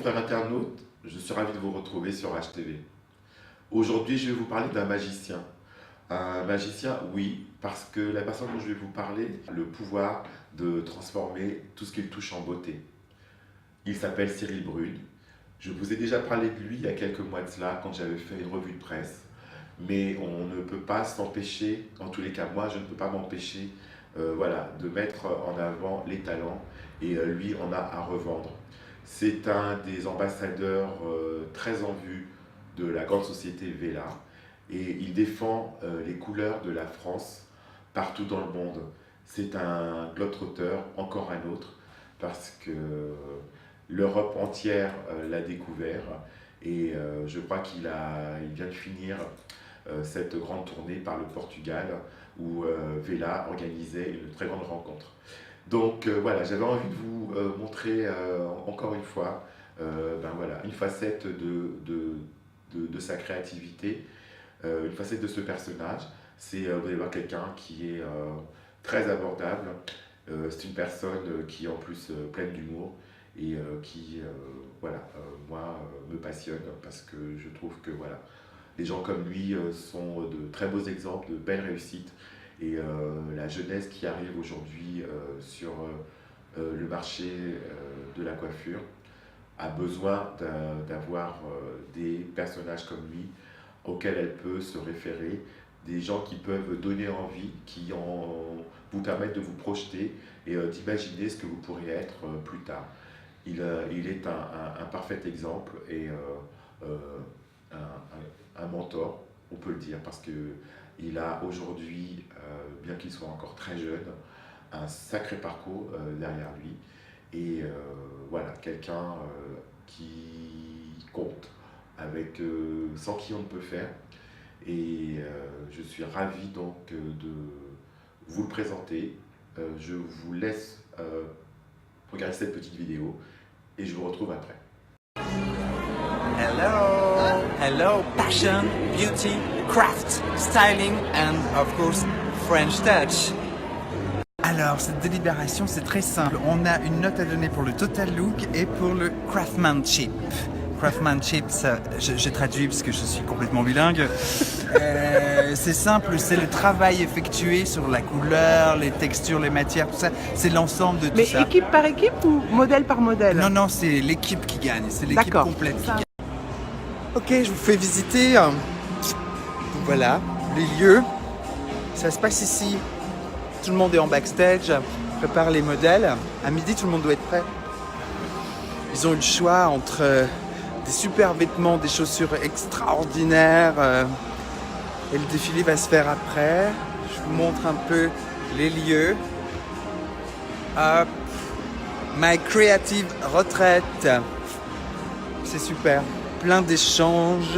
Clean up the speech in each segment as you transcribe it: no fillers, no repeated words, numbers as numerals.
confrères internautes, je suis ravi de vous retrouver sur HTV. Aujourd'hui, je vais vous parler d'un magicien. Un magicien, oui, parce que la personne dont je vais vous parler a le pouvoir de transformer tout ce qu'il touche en beauté. Il s'appelle Cyril Brune. Je vous ai déjà parlé de lui il y a quelques mois de cela, quand j'avais fait une revue de presse. Mais on ne peut pas s'empêcher, en tous les cas moi, je ne peux pas m'empêcher de mettre en avant les talents, et lui en a à revendre. C'est un des ambassadeurs très en vue de la grande société Vela, et il défend les couleurs de la France partout dans le monde. C'est un globe-trotteur, encore un autre, parce que l'Europe entière l'a découvert, et je crois il vient de finir cette grande tournée par le Portugal, où Vela organisait une très grande rencontre. Donc voilà, j'avais envie de vous montrer encore une fois une facette de sa créativité, une facette de ce personnage. Vous allez voir quelqu'un qui est très abordable. C'est une personne qui est en plus pleine d'humour, et moi, me passionne, parce que je trouve que les gens comme lui sont de très beaux exemples de belles réussites. Et la jeunesse qui arrive aujourd'hui sur le marché de la coiffure a besoin d'avoir des personnages comme lui auxquels elle peut se référer, des gens qui peuvent donner envie, qui vous permettent de vous projeter et d'imaginer ce que vous pourriez être plus tard. Il est un parfait exemple, et un mentor, on peut le dire, parce qu'il a aujourd'hui, bien qu'il soit encore très jeune, un sacré parcours derrière lui, et quelqu'un qui compte, sans qui on ne peut faire. Et je suis ravi donc de vous le présenter. Je vous laisse regarder cette petite vidéo, et je vous retrouve après. Hello! Hello, passion, beauty, craft, styling and of course French touch. Alors, cette délibération, c'est très simple. On a une note à donner pour le total look et pour le craftsmanship. Craftsmanship, ça, j'ai traduit parce que je suis complètement bilingue. C'est simple, c'est le travail effectué sur la couleur, les textures, les matières, tout ça. C'est l'ensemble de tout ça. Mais équipe par équipe ou modèle par modèle? Non, non, c'est l'équipe qui gagne. C'est l'équipe complète qui gagne. Ok, je vous fais visiter. Voilà, les lieux. Ça se passe ici. Tout le monde est en backstage, prépare les modèles. À midi, tout le monde doit être prêt. Ils ont eu le choix entre des super vêtements, des chaussures extraordinaires. Et le défilé va se faire après. Je vous montre un peu les lieux. Hop. My creative retraite. C'est super. Plein d'échanges.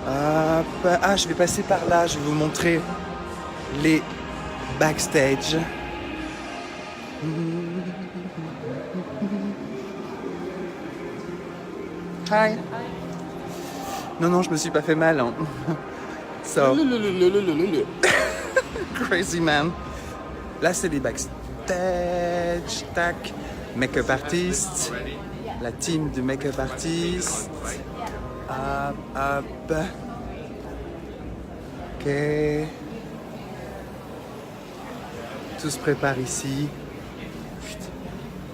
Hop. Ah, je vais passer par là. Je vais vous montrer les backstage. Hi. Non, non, je me suis pas fait mal. Hein. So. Crazy man. Là, c'est les backstage. Tac. Make-up artist. La team de make-up artist. Hop, hop. Ok. Tout se prépare ici.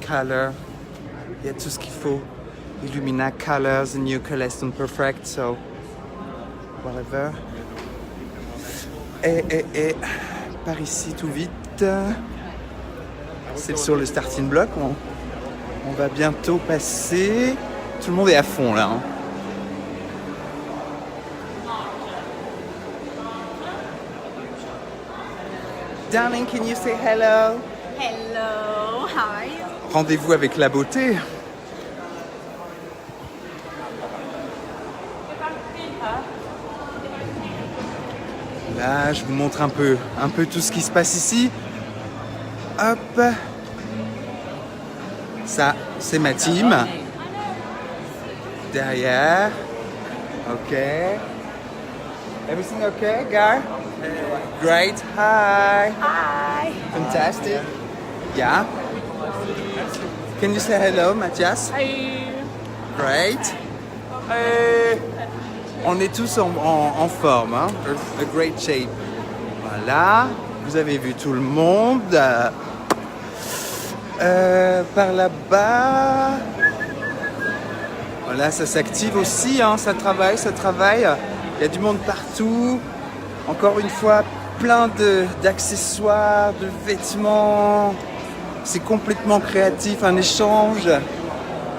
Color. Il y a tout ce qu'il faut. Illumina, colors, new collection perfect, so whatever. Et par ici tout vite. C'est sur le starting block. On va bientôt passer. Tout le monde est à fond là. Hein. Darling, can you say hello? Hello, how are you? Rendez-vous avec la beauté. Là, je vous montre un peu tout ce qui se passe ici. Hop. Ça, c'est ma team. Derrière. Ok. Everything okay, guy? Great. Hi. Hi. Fantastic. Yeah. Can you say hello, Mathias? Great. On est tous en forme, hein? A great shape. Voilà, vous avez vu tout le monde. Par là-bas. Voilà, ça s'active aussi, hein, ça travaille. Il y a du monde partout. Encore une fois, plein d'accessoires, de vêtements. C'est complètement créatif, un échange.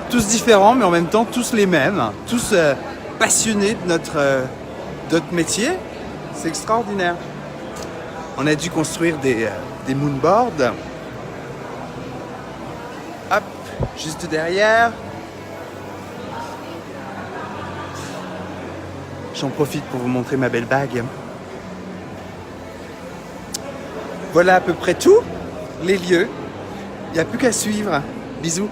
Tous différents, mais en même temps tous les mêmes. Tous passionnés de notre métier. C'est extraordinaire. On a dû construire des moonboards. Hop, juste derrière. J'en profite pour vous montrer ma belle bague. Voilà à peu près tout, les lieux. Il n'y a plus qu'à suivre. Bisous.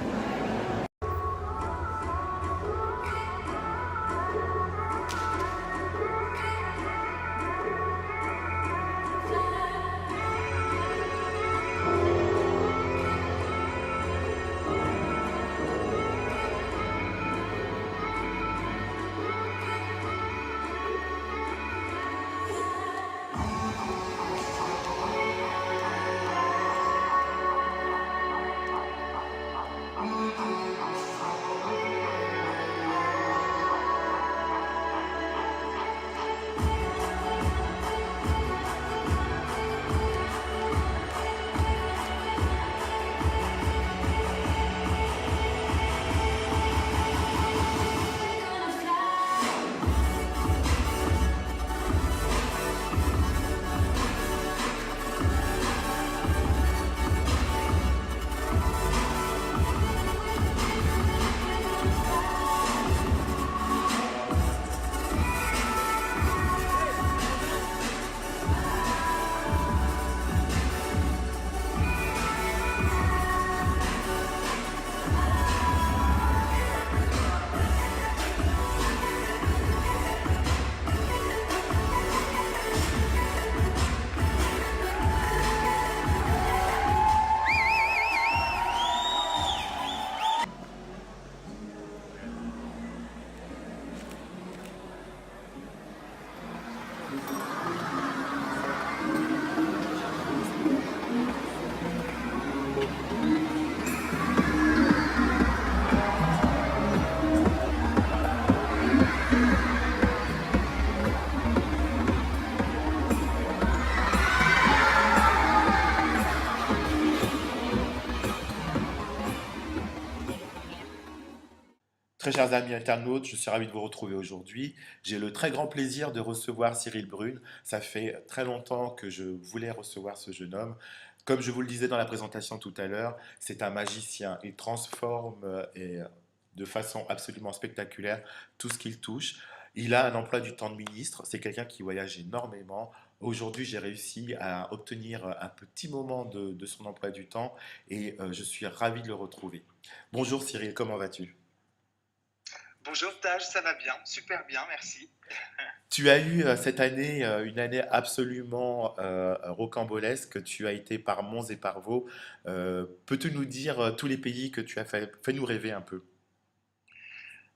Très chers amis internautes, je suis ravi de vous retrouver aujourd'hui. J'ai le très grand plaisir de recevoir Cyril Brune. Ça fait très longtemps que je voulais recevoir ce jeune homme. Comme je vous le disais dans la présentation tout à l'heure, c'est un magicien. Il transforme de façon absolument spectaculaire tout ce qu'il touche. Il a un emploi du temps de ministre. C'est quelqu'un qui voyage énormément. Aujourd'hui, j'ai réussi à obtenir un petit moment de son emploi du temps et je suis ravi de le retrouver. Bonjour Cyril, comment vas-tu ? Bonjour Taj, ça va bien, super bien, merci. Tu as eu cette année une année absolument rocambolesque. Tu as été par Mons et par Vaux. Peux-tu nous dire tous les pays que tu as fait? Fais-nous rêver un peu.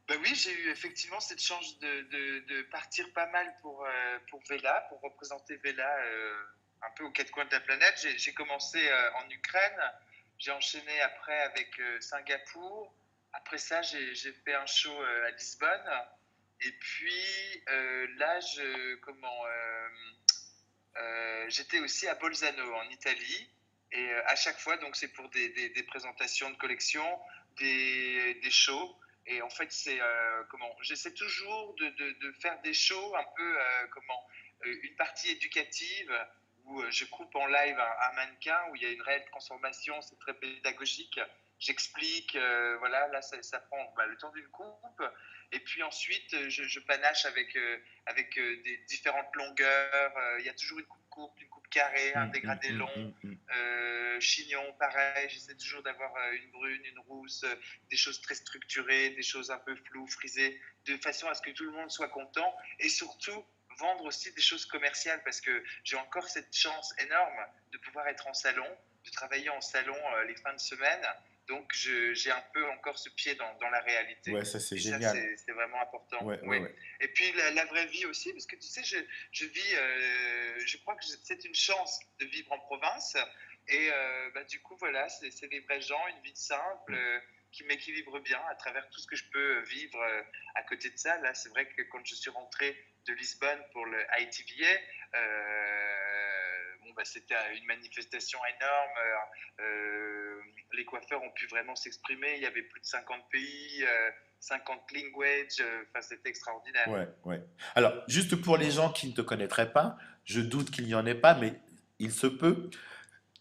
Bah oui, j'ai eu effectivement cette chance de partir pas mal pour Vela, pour représenter Vela un peu aux quatre coins de la planète. J'ai commencé en Ukraine, j'ai enchaîné après avec Singapour. Après ça, j'ai fait un show à Lisbonne. Et puis là, j'étais aussi à Bolzano, en Italie. Et à chaque fois, donc c'est pour des présentations de collection, des shows. Et en fait, j'essaie toujours de faire des shows un peu une partie éducative où je coupe en live un mannequin, où il y a une réelle transformation, c'est très pédagogique. J'explique, voilà, là ça prend le temps d'une coupe. Et puis ensuite, je panache avec des différentes longueurs. Il y a toujours une coupe courte, une coupe carrée, un dégradé long, chignon, pareil. J'essaie toujours d'avoir une brune, une rousse, des choses très structurées, des choses un peu floues, frisées, de façon à ce que tout le monde soit content. Et surtout, vendre aussi des choses commerciales, parce que j'ai encore cette chance énorme de pouvoir être en salon, de travailler en salon les fins de semaine. Donc, j'ai un peu encore ce pied dans la réalité. Ouais, ça c'est Et ça, génial. c'est vraiment important. Ouais, ouais, Oui. ouais. Et puis, la vraie vie aussi, parce que tu sais, je vis, je crois que c'est une chance de vivre en province. Et du coup, voilà, c'est des vrais gens, une vie simple qui m'équilibre bien à travers tout ce que je peux vivre à côté de ça. Là, c'est vrai que quand je suis rentré de Lisbonne pour le ITVA, c'était une manifestation énorme. Les coiffeurs ont pu vraiment s'exprimer. Il y avait plus de 50 pays, 50 languages. C'était extraordinaire. Ouais, ouais. Alors, juste pour les gens qui ne te connaîtraient pas, je doute qu'il n'y en ait pas, mais il se peut.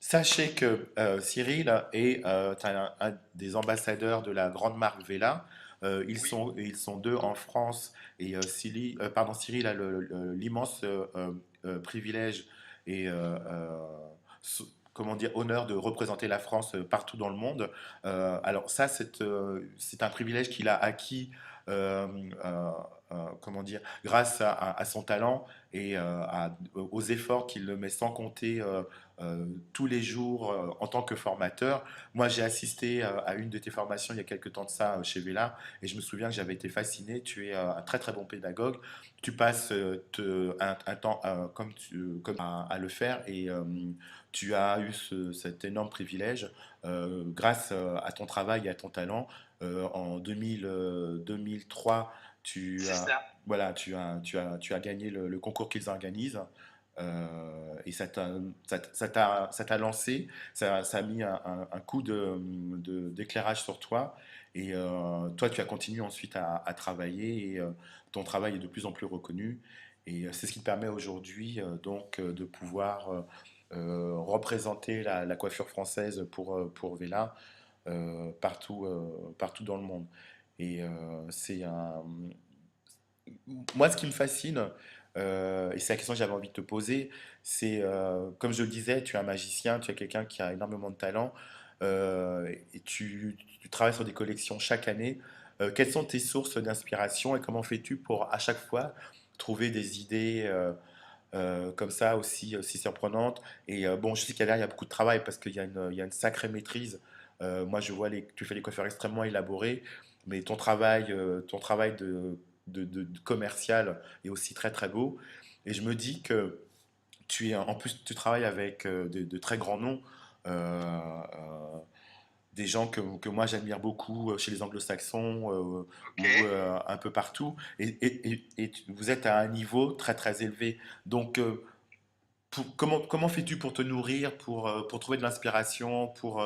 Sachez que Cyril est un des ambassadeurs de la grande marque Vela. Oui, Ils sont deux en France et Cyril a l'immense privilège et comment dire, honneur de représenter la France partout dans le monde. Alors ça, c'est un privilège qu'il a acquis, euh, euh, comment dire, grâce à son talent et aux efforts qu'il met sans compter tous les jours en tant que formateur. Moi, j'ai assisté à une de tes formations il y a quelques temps de ça chez Vela et je me souviens que j'avais été fasciné. Tu es un très très bon pédagogue. Tu passes un temps comme à le faire et tu as eu cet énorme privilège grâce à ton travail et à ton talent. En 2003, c'est ça. voilà, tu as gagné le concours qu'ils organisent. Et ça t'a lancé, ça a mis un coup d'éclairage sur toi. Et toi, tu as continué ensuite à travailler et ton travail est de plus en plus reconnu. Et c'est ce qui te permet aujourd'hui de pouvoir représenter la coiffure française pour Vela partout dans le monde. Et moi, ce qui me fascine, et c'est la question que j'avais envie de te poser, c'est, comme je le disais, tu es un magicien, tu es quelqu'un qui a énormément de talent, et tu travailles sur des collections chaque année. Quelles sont tes sources d'inspiration et comment fais-tu pour à chaque fois trouver des idées comme ça aussi surprenantes? Et bon, je sais qu'il y a beaucoup de travail parce il y a une sacrée maîtrise. Moi, je vois tu fais des coiffures extrêmement élaborées, mais ton travail de commercial est aussi très très beau. Et je me dis que en plus, tu travailles avec de très grands noms, euh, des gens que moi j'admire beaucoup chez les anglo-saxons OK. ou un peu partout. Vous êtes à un niveau très très élevé. Donc, comment fais-tu pour te nourrir, pour trouver de l'inspiration, pour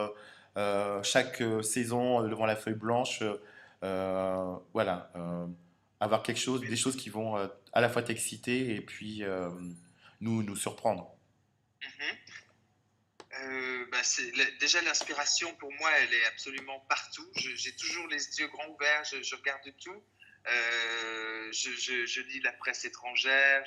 chaque saison devant la feuille blanche, voilà, avoir des choses qui vont à la fois t'exciter et puis nous surprendre. Mhm. Déjà, l'inspiration, pour moi, elle est absolument partout. J'ai toujours les yeux grands ouverts, je regarde tout. Je lis la presse étrangère.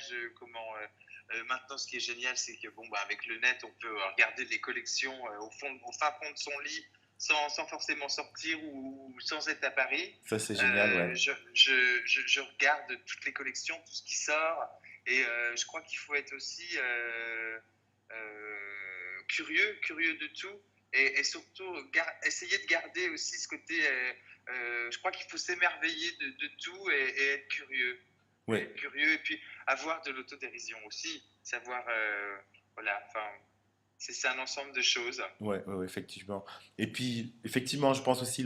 Maintenant, ce qui est génial, c'est que avec le net, on peut regarder les collections au fin fond de son lit sans forcément sortir ou sans être à Paris. Ça, c'est génial, ouais. Je regarde toutes les collections, tout ce qui sort. Et je crois qu'il faut être aussi curieux de tout et surtout essayer de garder aussi ce côté. Je crois qu'il faut s'émerveiller de tout et être curieux. Ouais, Être curieux et puis avoir de l'autodérision aussi. Savoir. Voilà, enfin, c'est un ensemble de choses. ouais, ouais, ouais, effectivement. Et puis, effectivement, je pense aussi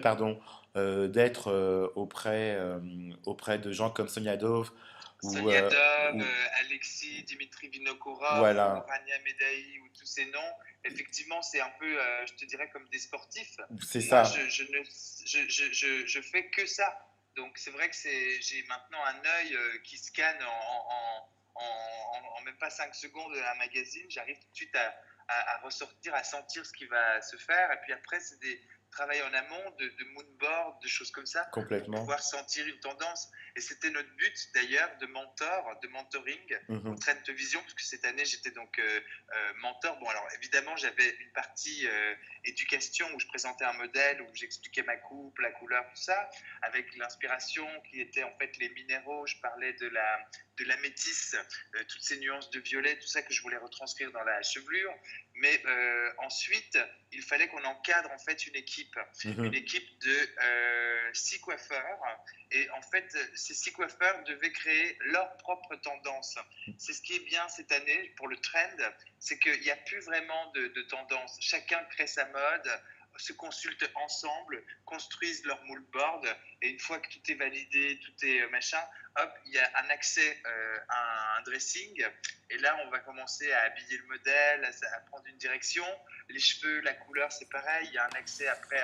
pardon, d'être auprès de gens comme Sonia Dove ou, Sonia Dove, ou Alexis, Dimitri Vinokourov ou voilà, Rania Medaï ou tous ces noms, effectivement, c'est un peu, je te dirais, comme des sportifs. c'est Moi, ça, je fais que ça. Donc, c'est vrai que j'ai maintenant un œil qui scanne en même pas 5 secondes un magazine. J'arrive tout de suite à ressortir, à sentir ce qui va se faire. Et puis après, c'est des travail en amont de moodboard, de choses comme ça, pour complètement. pouvoir sentir une tendance. Et c'était notre but d'ailleurs de mentoring au Mhm. Trend Vision, parce que cette année j'étais donc mentor. Bon, alors évidemment, j'avais une partie éducation où je présentais un modèle, où j'expliquais ma coupe, la couleur, tout ça, avec l'inspiration qui était en fait les minéraux. Je parlais de la métisse, toutes ces nuances de violet, tout ça que je voulais retranscrire dans la chevelure. Mais ensuite, il fallait qu'on encadre en fait une Mhm. équipe de 6 coiffeurs. Et en fait, ces 6 coiffeurs devaient créer leur propre tendance. C'est ce qui est bien cette année pour le trend, c'est qu'il n'y a plus vraiment de tendance. Chacun crée sa mode, se consultent ensemble, construisent leur mood board, et une fois que tout est validé, tout est machin, hop, il y a un accès à un dressing, et là on va commencer à habiller le modèle, à prendre une direction. Les cheveux, la couleur, c'est pareil, il y a un accès après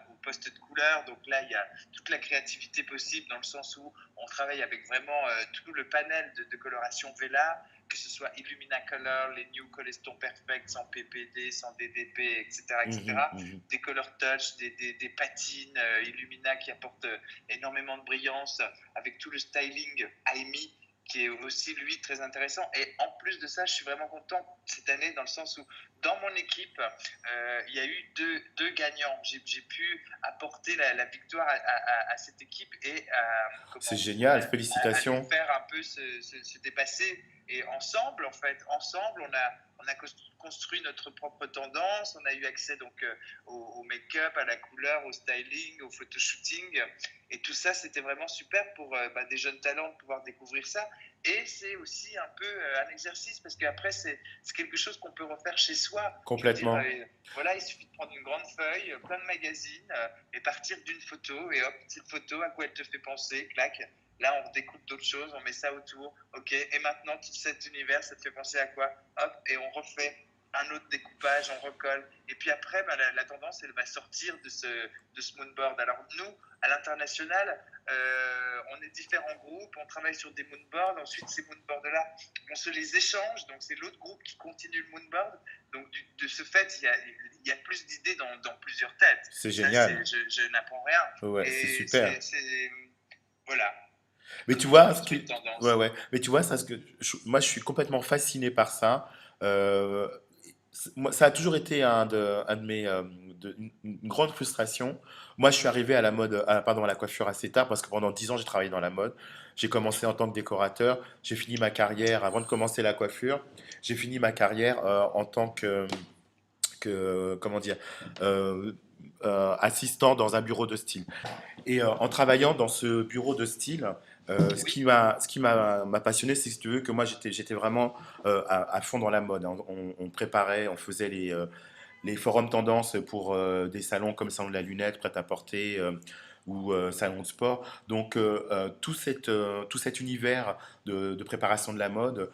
au poste de couleur, donc là il y a toute la créativité possible dans le sens où on travaille avec vraiment tout le panel de coloration Vela, que ce soit Illumina Color, les New Coleston Perfect, sans PPD, sans DDP, etc., Mhm. etc. Mhm. Des color touch, des patines Illumina qui apportent énormément de brillance, avec tout le styling AMI qui est aussi lui très intéressant. Et en plus de ça, je suis vraiment content cette année dans le sens où dans mon équipe, il y a eu deux gagnants. J'ai pu apporter la victoire à cette équipe et C'est comment, génial, à les félicitations. faire un peu se dépasser. Et ensemble, en fait, ensemble, on a construit notre propre tendance. On a eu accès donc au make-up, à la couleur, au styling, au photoshooting. Et tout ça, c'était vraiment super pour des jeunes talents de pouvoir découvrir ça. Et c'est aussi un peu un exercice parce qu'après, c'est quelque chose qu'on peut refaire chez soi. Je veux dire, Complètement. voilà, il suffit de prendre une grande feuille, plein de magazines et partir d'une photo. Et hop, cette photo, à quoi elle te fait penser, clac. Là, on redécoupe d'autres choses, on met ça autour. Ok, et maintenant, tout cet univers, ça te fait penser à quoi? Hop, et on refait un autre découpage, on recolle. Et puis après, la tendance, elle va sortir de ce moonboard. Alors nous, à l'international, on est différents groupes, on travaille sur des moonboards. Ensuite, ces moonboards-là, on se les échange. Donc c'est l'autre groupe qui continue le moonboard. Donc de ce fait, il y a plus d'idées dans plusieurs têtes. C'est Ça, génial. je n'apprends rien. Ouais, c'est Et super. voilà, Mais tu comment on vois, construit une ouais, tendance. ouais. Mais tu vois, ça, moi, je suis complètement fasciné par ça. Euh, Moi, ça a toujours été un de mes, une grande frustration. Moi, je suis arrivé à la mode, pardon, à la coiffure assez tard parce que pendant 10 ans, j'ai travaillé dans la mode. J'ai commencé en tant que décorateur. J'ai fini ma carrière avant de commencer la coiffure. J'ai fini ma carrière en tant comment dire, euh, assistant dans un bureau de style. Et en travaillant dans ce bureau de style, Oui, ce qui m'a passionné, c'est si tu veux que moi j'étais vraiment à fond dans la mode, hein. On préparait, on faisait les forums tendances pour des salons comme le salon de la lunette, prêt-à-porter ou salon de sport. Donc tout cet univers de préparation de la mode,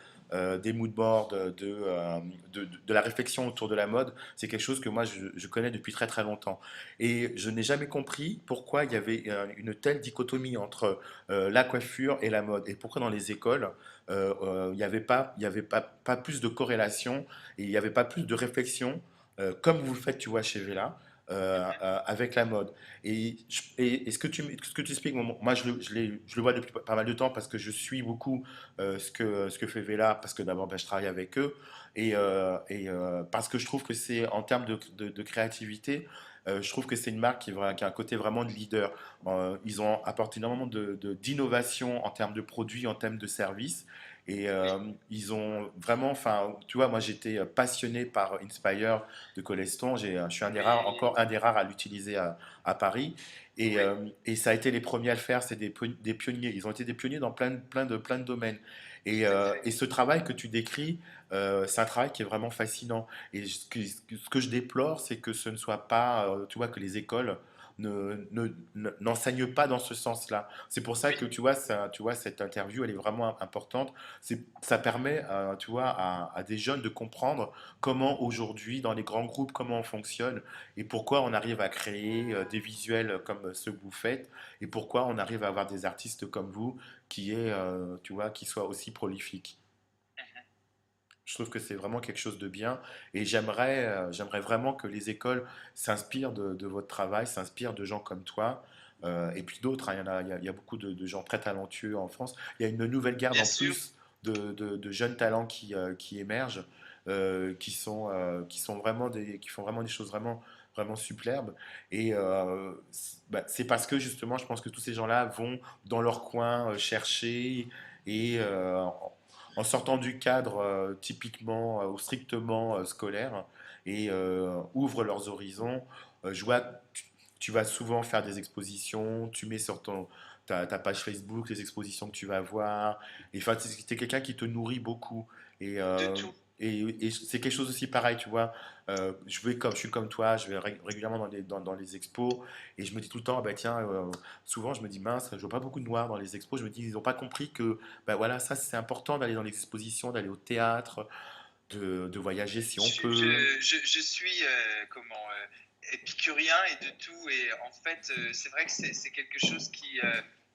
des mood boards, de la réflexion autour de la mode, c'est quelque chose que moi je connais depuis très très longtemps. Et je n'ai jamais compris pourquoi il y avait une telle dichotomie entre la coiffure et la mode. Et pourquoi dans les écoles, il y avait pas plus de corrélation et il n'y avait pas plus de réflexion comme vous le faites, tu vois, chez Vela, avec la mode. Et ce que tu expliques, moi, je le vois depuis pas mal de temps parce que je suis beaucoup ce que fait Vela, parce que d'abord, ben, je travaille avec eux, parce que je trouve que c'est, en termes de créativité, je trouve que c'est une marque qui a un côté vraiment de leader. Ils ont apporté énormément d'innovation en termes de produits, en termes de services. Et ils ont vraiment, enfin, tu vois, moi j'étais passionné par Inspire de Coleston. Je suis un des rares, oui, encore un des rares à l'utiliser à Paris. oui, Et ça a été les premiers à le faire. C'est des pionniers. Ils ont été des pionniers dans plein de domaines. tout à fait. Et ce travail que tu décris, c'est un travail qui est vraiment fascinant. Et ce que je déplore, c'est que ce ne soit pas, tu vois, que les écoles n'enseignent pas dans ce sens-là. C'est pour ça Oui. que tu vois, cette interview, elle est vraiment importante. Ça permet, tu vois, à des jeunes de comprendre comment aujourd'hui, dans les grands groupes, comment on fonctionne et pourquoi on arrive à créer des visuels comme ceux que vous faites et pourquoi on arrive à avoir des artistes comme vous tu vois, qui soient aussi prolifiques. Je trouve que c'est vraiment quelque chose de bien et j'aimerais vraiment que les écoles s'inspirent de votre travail, s'inspirent de gens comme toi et puis d'autres, hein. Il y a beaucoup de gens très talentueux en France. Il y a une nouvelle garde Bien en sûr. plus de jeunes talents qui émergent, qui sont vraiment qui font vraiment des choses vraiment superbes. Et c'est parce que justement, je pense que tous ces gens-là vont dans leur coin chercher et en sortant du cadre typiquement ou strictement scolaire et ouvrent leurs horizons. Je vois, tu vas souvent faire des expositions, tu mets sur ta page Facebook les expositions que tu vas voir. Et enfin, tu es quelqu'un qui te nourrit beaucoup. Et, De euh, tout. et c'est quelque chose aussi pareil, tu vois. Je suis comme toi, je vais régulièrement dans les expos et je me dis tout le temps, ah bah tiens, souvent je me dis mince, je vois pas beaucoup de noirs dans les expos. Je me dis, ils n'ont pas compris que bah voilà, ça c'est important d'aller dans les expositions, d'aller au théâtre, de voyager si on peut. Je suis épicurien et de tout. Et en fait, c'est vrai que c'est quelque chose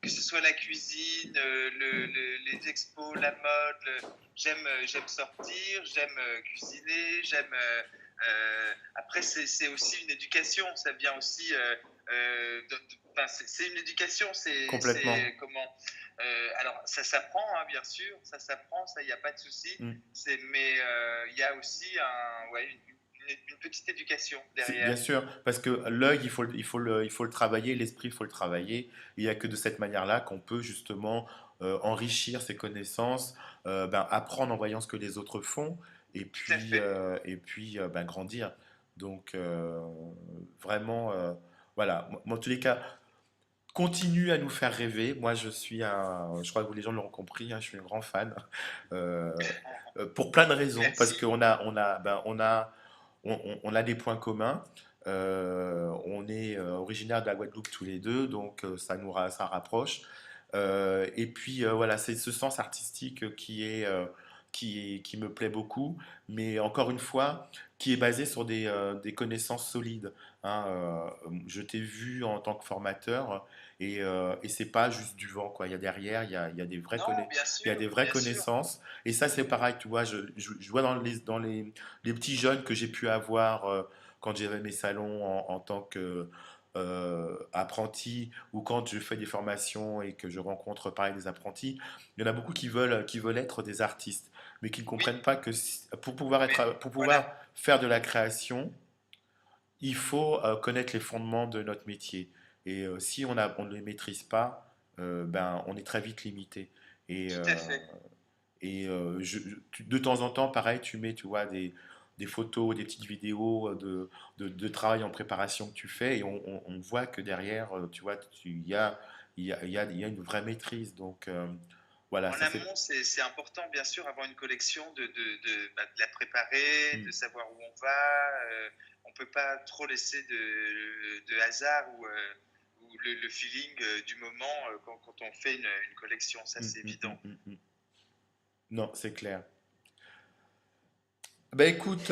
que ce soit la cuisine, les expos, la mode, j'aime sortir, j'aime cuisiner, après, c'est aussi une éducation. Ça vient aussi. Enfin, c'est une éducation. Complètement. Alors, ça s'apprend, hein, bien sûr. Ça s'apprend, ça, il n'y a pas de souci. Mm. Mais il y a aussi une petite éducation Bien derrière. sûr, parce que l'œil, il faut le travailler, l'esprit, il faut le travailler. Il n'y a que de cette manière-là qu'on peut justement enrichir ses connaissances, ben, apprendre en voyant ce que les autres font, Tout à fait. ben, grandir. Donc, vraiment, voilà. Moi, en tous les cas, continue à nous faire rêver. Moi, je crois que les gens l'ont compris, hein, je suis un grand fan. Euh, pour plein de raisons, parce Merci. on a des points communs. On est originaire de la Guadeloupe tous les deux, donc ça rapproche. Et puis voilà, c'est ce sens artistique qui me plaît beaucoup, mais encore une fois, qui est basé sur des connaissances solides. Hein. Je t'ai vu en tant que formateur et c'est pas juste du vent, quoi. Il y a derrière, il y a des Non, il y a des vraies bien sûr. connaissances. Et ça, c'est pareil, tu vois, je vois les petits jeunes que j'ai pu avoir quand j'avais mes salons en tant que apprenti ou quand je fais des formations et que je rencontre pareil des apprentis, il y en a beaucoup qui veulent être des artistes, mais qui ne Oui, comprennent pas que mais pour voilà. pouvoir faire de la création, il faut connaître les fondements de notre métier. Et si on ne les maîtrise pas, ben, on est très vite limité. Et, Tout à fait. de temps en temps, pareil, tu mets, tu vois, des photos, des petites vidéos de travail en préparation que tu fais et on voit que derrière, tu vois, il y a une vraie maîtrise. Donc, voilà, En ça c'est... amont, c'est important, bien sûr, avoir une collection, de la préparer, Hmm, de savoir où on va. On ne peut pas trop laisser de hasard ou le feeling du moment quand on fait une collection. Ça, hmm, c'est hmm, hmm, évident. hmm, hmm. Non, c'est clair. Ben écoute,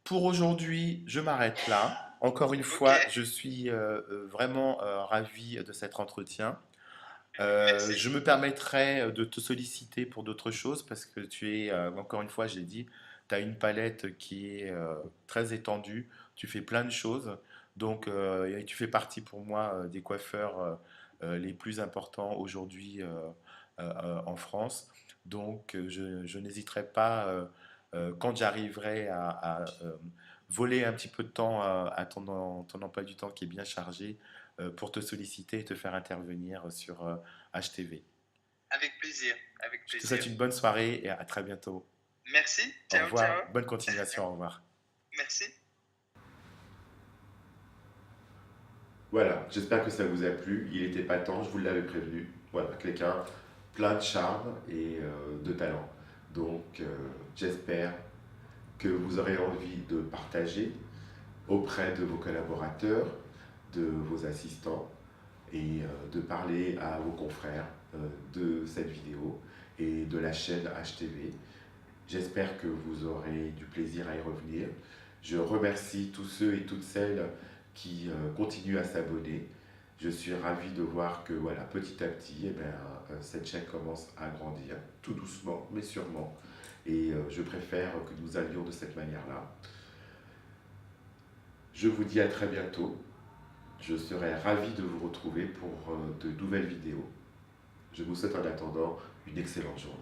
pour aujourd'hui, je m'arrête là. Encore une Ok, fois, je suis vraiment ravi de cet entretien. merci. Je me permettrai de te solliciter pour d'autres choses parce que tu es, encore une fois, j'ai dit, tu as une palette qui est très étendue, tu fais plein de choses, donc et tu fais partie pour moi des coiffeurs les plus importants aujourd'hui en France. Donc je n'hésiterai pas, quand j'arriverai voler un petit peu de temps à ton emploi du temps qui est bien chargé, pour te solliciter et te faire intervenir sur HTV. Avec plaisir, avec Je te souhaite plaisir. une bonne soirée et à très bientôt. Merci. Au Ciao, revoir, ciao. bonne continuation, au revoir. Merci. Voilà, j'espère que ça vous a plu. Il était pas temps, je vous l'avais prévenu. Voilà, quelqu'un plein de charme et de talent. Donc, j'espère que vous aurez envie de partager auprès de vos collaborateurs, de vos assistants et de parler à vos confrères de cette vidéo et de la chaîne HTV. J'espère que vous aurez du plaisir à y revenir. Je remercie tous ceux et toutes celles qui continuent à s'abonner. Je suis ravi de voir que voilà, petit à petit, eh ben, cette chaîne commence à grandir, tout doucement, mais sûrement. Et je préfère que nous allions de cette manière-là. Je vous dis à très bientôt. Je serai ravi de vous retrouver pour de nouvelles vidéos. Je vous souhaite en attendant une excellente journée.